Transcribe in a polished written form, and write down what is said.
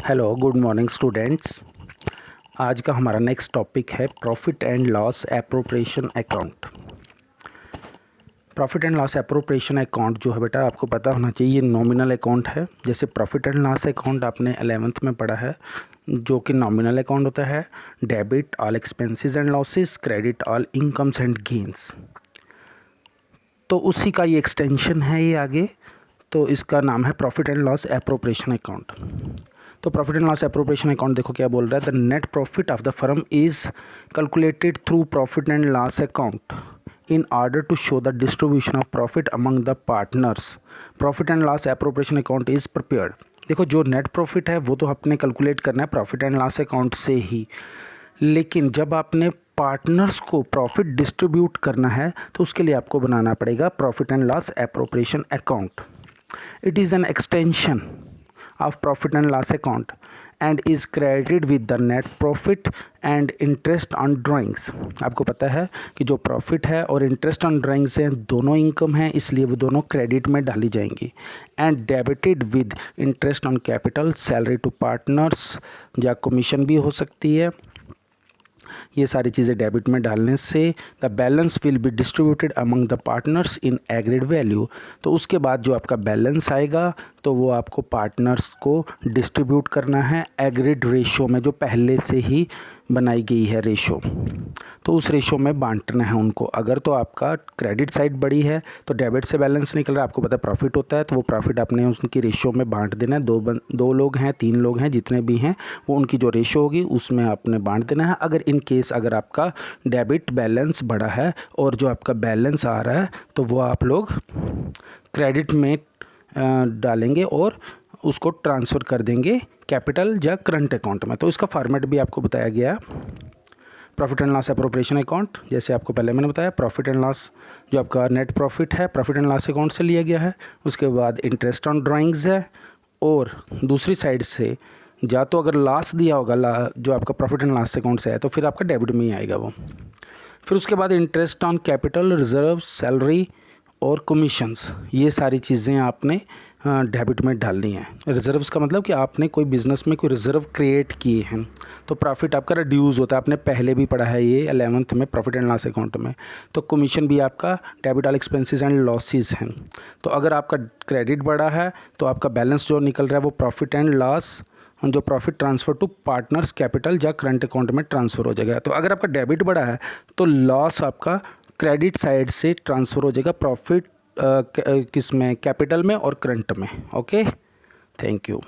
Hello, good morning students. आज का हमारा नेक्स्ट टॉपिक है profit and loss appropriation account. Profit and loss appropriation account जो है बेटा आपको पता होना चाहिए, ये नॉमिनल अकाउंट है। जैसे प्रॉफिट एंड लॉस अकाउंट आपने 11th में पढ़ा है, जो कि नॉमिनल अकाउंट होता है। Debit all expenses and losses, credit all incomes and gains. तो उसी का ये एक्सटेंशन है ये आगे, तो इसका नाम है profit and loss appropriation account. तो profit and loss appropriation account देखो क्या बोल रहा है, the net profit of the firm is calculated through profit and loss account in order to show the distribution of profit among the partners. Profit and loss appropriation account is prepared. देखो जो net profit है वो तो आपने calculate करना है profit and loss account से ही, लेकिन जब आपने पार्टनर्स को प्रॉफिट डिस्ट्रीब्यूट करना है तो उसके लिए आपको बनाना पड़ेगा profit and loss appropriation account. It is an extension of profit and loss account and is credited with the net profit and interest on drawings. आपको पता है कि जो प्रॉफिट है और इंटरेस्ट ऑन ड्राइंग्स हैं दोनों इनकम हैं, इसलिए वो दोनों क्रेडिट में डाली जाएंगी. And debited with interest on capital, salary to partners या कमीशन भी हो सकती है. ये सारी चीज़ें डेबिट में डालने से the balance will be distributed among the partners in agreed value. तो उसके बाद जो आपका बैलेंस आएगा तो वो आपको पार्टनर्स को डिस्ट्रीब्यूट करना है एग्रीड रेशो में, जो पहले से ही बनाई गई है रेशो. तो उस रेशो में बांटना है उनको. अगर तो आपका क्रेडिट साइड बड़ी है तो डेबिट से बैलेंस निकल रहा है, आपको पता है प्रॉफिट होता है, तो वो प्रॉफिट आपने उनकी रेशो में बांट देना है. दो लोग हैं, 3 लोग हैं, जितने भी हैं वो उनकी जो रेशो होगी उसमें आपने बांट देना है. अगर इन केस अगर आपका डेबिट बैलेंस बड़ा है और जो आपका बैलेंस आ रहा है तो वो आप लोग क्रेडिट में डालेंगे और उसको ट्रांसफ़र कर देंगे कैपिटल या करंट अकाउंट में. तो इसका फॉर्मेट भी आपको बताया गया. Profit and loss appropriation account, जैसे आपको पहले मैंने बताया, प्रॉफिट एंड लॉस जो आपका नेट प्रॉफिट है प्रॉफिट एंड लॉस अकाउंट से लिया गया है. उसके बाद इंटरेस्ट ऑन ड्राइंग्स है, और दूसरी साइड से या तो अगर लॉस दिया होगा जो आपका प्रॉफिट एंड लॉस अकाउंट से है तो फिर आपका डेबिट में ही आएगा वो. फिर उसके बाद interest on capital, reserve, salary और कमीशंस, ये सारी चीज़ें आपने डेबिट में डालनी है. रिजर्व्स का मतलब कि आपने कोई बिज़नेस में कोई रिजर्व क्रिएट किए हैं तो प्रॉफिट आपका रिड्यूस होता है. आपने पहले भी पढ़ा है ये 11th में प्रॉफिट एंड लॉस अकाउंट में. तो कमीशन भी आपका debit all expenses and losses हैं. तो अगर आपका क्रेडिट बड़ा है तो आपका बैलेंस जो निकल रहा है वो प्रॉफिट एंड लॉस, जो profit transfer to partners capital या करंट अकाउंट में ट्रांसफ़र हो जाएगा. तो अगर आपका डेबिट बड़ा है तो लॉस आपका क्रेडिट साइड से ट्रांसफ़र हो जाएगा प्रॉफिट किस में, कैपिटल में और करंट में. Okay, thank you.